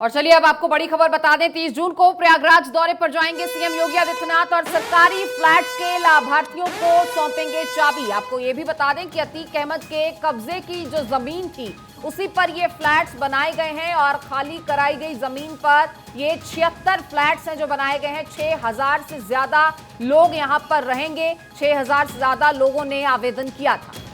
और चलिए अब आपको बड़ी खबर बता दें। 30 जून को प्रयागराज दौरे पर जाएंगे सीएम योगी आदित्यनाथ और सरकारी फ्लैट्स के लाभार्थियों को सौंपेंगे चाबी। आपको ये भी बता दें कि अतीक अहमद के कब्जे की जो जमीन थी उसी पर ये फ्लैट्स बनाए गए हैं और खाली कराई गई जमीन पर ये 76 फ्लैट्स हैं जो बनाए गए हैं। 6000 से ज्यादा लोग यहां पर रहेंगे। 6000 से ज्यादा लोगों ने आवेदन किया था।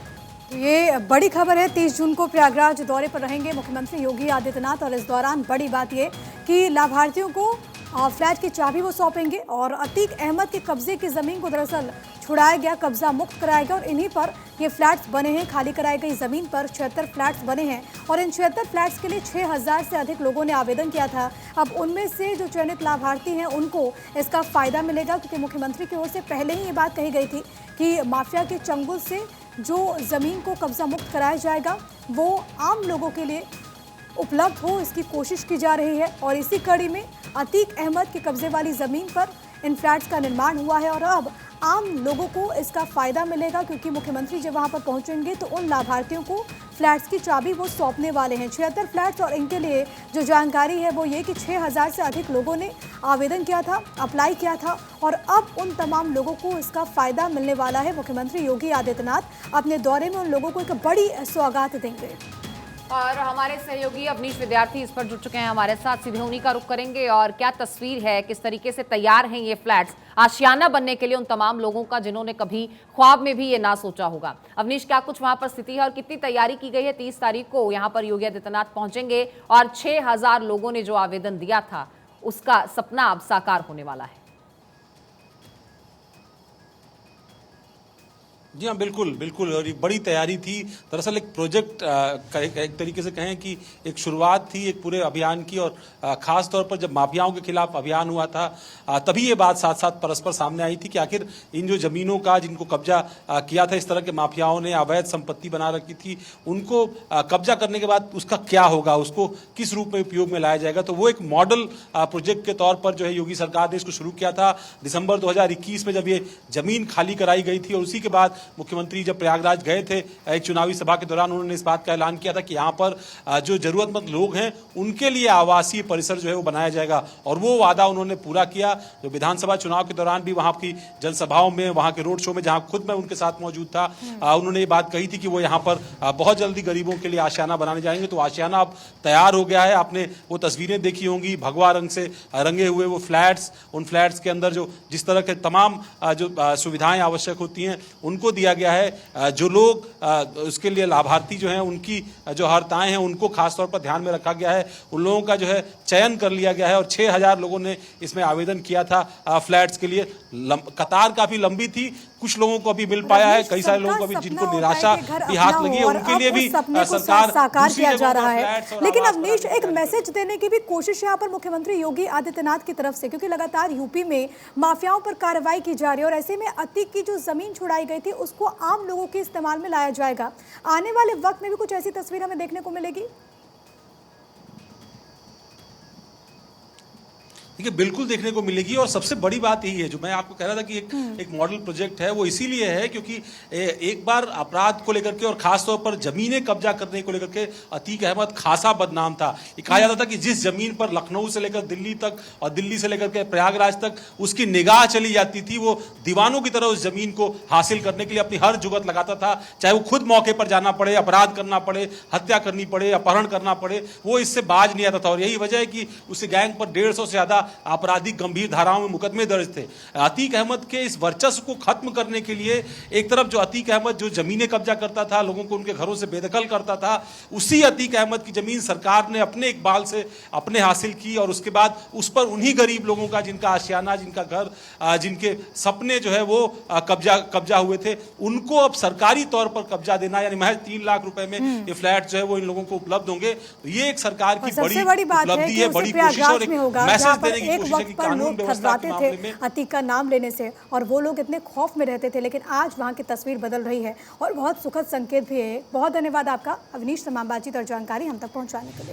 ये बड़ी खबर है। 30 जून को प्रयागराज दौरे पर रहेंगे मुख्यमंत्री योगी आदित्यनाथ और इस दौरान बड़ी बात ये कि लाभार्थियों को फ्लैट की चाबी वो सौंपेंगे और अतीक अहमद के कब्जे की ज़मीन को दरअसल छुड़ाया गया, कब्जा मुक्त कराया गया और इन्हीं पर ये फ्लैट्स बने हैं। खाली कराई गई ज़मीन पर 76 फ्लैट्स बने हैं और इन 76 फ्लैट्स के लिए 6000 से अधिक लोगों ने आवेदन किया था। अब उनमें से जो चयनित लाभार्थी हैं उनको इसका फ़ायदा मिलेगा, क्योंकि मुख्यमंत्री की ओर से पहले ही ये बात कही गई थी कि माफिया के चंगुल से जो ज़मीन को कब्जा मुक्त कराया जाएगा वो आम लोगों के लिए उपलब्ध हो, इसकी कोशिश की जा रही है। और इसी कड़ी में अतीक अहमद के कब्जे वाली ज़मीन पर इन फ्लैट्स का निर्माण हुआ है और अब आम लोगों को इसका फ़ायदा मिलेगा, क्योंकि मुख्यमंत्री जब वहां पर पहुंचेंगे तो उन लाभार्थियों को फ्लैट्स की चाबी वो सौंपने वाले हैं। 76 फ्लैट्स और इनके लिए जो जानकारी है वो ये कि 6000 से अधिक लोगों ने आवेदन किया था, अप्लाई किया था और अब उन तमाम लोगों को इसका फ़ायदा मिलने वाला है। मुख्यमंत्री योगी आदित्यनाथ अपने दौरे में उन लोगों को एक बड़ी सौगात देंगे। और हमारे सहयोगी अवनीश विद्यार्थी इस पर जुड़ चुके हैं हमारे साथ, सीधे उन्हीं का रुख करेंगे। और क्या तस्वीर है, किस तरीके से तैयार हैं ये फ्लैट्स आशियाना बनने के लिए उन तमाम लोगों का जिन्होंने कभी ख्वाब में भी ये ना सोचा होगा। अवनीश, क्या कुछ वहां पर स्थिति है और कितनी तैयारी की गई है? 30 तारीख को यहां पर योगी आदित्यनाथ पहुंचेंगे और 6000 लोगों ने जो आवेदन दिया था उसका सपना अब साकार होने वाला है। जी हाँ, बिल्कुल बिल्कुल। और ये बड़ी तैयारी थी। दरअसल एक प्रोजेक्ट एक तरीके से कहें कि एक शुरुआत थी एक पूरे अभियान की। और खास तौर पर जब माफियाओं के खिलाफ अभियान हुआ था तभी ये बात साथ साथ परस्पर सामने आई थी कि आखिर इन जो जमीनों का जिनको कब्जा किया था इस तरह के माफियाओं ने, अवैध संपत्ति बना रखी थी, उनको कब्जा करने के बाद उसका क्या होगा, उसको किस रूप में उपयोग में लाया जाएगा। तो वो एक मॉडल प्रोजेक्ट के तौर पर जो है योगी सरकार ने इसको शुरू किया था दिसंबर 2021 में, जब ये जमीन खाली कराई गई थी। और उसी के बाद मुख्यमंत्री जब प्रयागराज गए थे एक चुनावी सभा के दौरान उन्होंने इस बात का ऐलान किया था कि यहाँ पर जो जरूरतमंद लोग हैं उनके लिए आवासीय परिसर जो है वो बनाया जाएगा। और वो वादा उन्होंने पूरा किया। जो विधानसभा चुनाव के दौरान भी वहाँ की जनसभाओं में, वहाँ के रोड शो में, जहाँ खुद मैं उनके साथ मौजूद था, उन्होंने ये बात कही थी कि वो यहाँ पर बहुत जल्दी गरीबों के लिए आशियाना बनाने जाएंगे। तो आशियाना अब तैयार हो गया है। आपने वो तस्वीरें देखी होंगी, भगवा रंग से रंगे हुए वो फ्लैट्स, उन फ्लैट्स के अंदर जो जिस तरह के तमाम जो सुविधाएं आवश्यक होती हैं उनको दिया गया है। जो लोग उसके लिए लाभार्थी जो हैं उनकी जो अर्हताएं हैं उनको खासतौर पर ध्यान में रखा गया है। उन लोगों का जो है चयन कर लिया गया है और 6000 लोगों ने इसमें आवेदन किया था फ्लैट्स के लिए। कतार काफी लंबी थी, कुछ लोगों को अभी मिल पाया है, कई सारे लोगों को अभी जिनको निराशा भी हाथ लगी है उनके लिए भी सरकार साकार किया जा रहा है। लेकिन अवनीश, एक मैसेज देने की भी कोशिश यहाँ पर मुख्यमंत्री योगी आदित्यनाथ की तरफ से, क्योंकि लगातार यूपी में माफियाओं पर कार्रवाई की जा रही है और ऐसे में अतीक की जो जमीन छुड़ाई गई थी उसको आम लोगों के इस्तेमाल में लाया जाएगा। आने वाले वक्त में भी कुछ ऐसी तस्वीर हमें देखने को मिलेगी? देखिए, बिल्कुल देखने को मिलेगी। और सबसे बड़ी बात यही है जो मैं आपको कह रहा था कि एक मॉडल प्रोजेक्ट है, वो इसीलिए है क्योंकि एक बार अपराध को लेकर के और खासतौर पर जमीनें कब्जा करने को लेकर के अतीक अहमद खासा बदनाम था। ये कहा जाता था कि जिस जमीन पर लखनऊ से लेकर दिल्ली तक और दिल्ली से लेकर के प्रयागराज तक उसकी निगाह चली जाती थी, वो दीवानों की तरह उस जमीन को हासिल करने के लिए अपनी हर जुगत लगाता था। चाहे वो खुद मौके पर जाना पड़े, अपराध करना पड़े, हत्या करनी पड़े, अपहरण करना पड़े, वो इससे बाज नहीं आता था। और यही वजह है कि उस गैंग पर 150 से ज्यादा आपराधिक गंभीर धाराओं में मुकदमे दर्ज थे। अतीक अहमद के इस वर्चस्व को खत्म करने के लिए एक तरफ जो अतीक अहमद जो जमीनें कब्जा करता था, लोगों को उनके घरों से बेदखल करता था, उसी अतीक अहमद की जमीन सरकार ने अपने इकबाल से अपने हासिल की। और उसके बाद उस पर उन्हीं गरीब लोगों का जिनका आशियाना, जिनका घर, जिनके सपने जो है वो कब्जा हुए थे, उनको अब सरकारी तौर पर कब्जा देना, यानी महज 3 लाख रुपए में ये फ्लैट जो है वो इन लोगों को उपलब्ध होंगे। तो ये एक सरकार की बड़ी उपलब्धि है, बड़ी कोशिश और एक मैसेज देने की वक्त पर लोग थर्राते थे अतीक का नाम लेने से और वो लोग इतने खौफ में रहते थे, लेकिन आज वहां की तस्वीर बदल रही है और बहुत सुखद संकेत भी है। बहुत धन्यवाद आपका अवनीश, तमाम बातचीत और जानकारी हम तक पहुंचाने के लिए।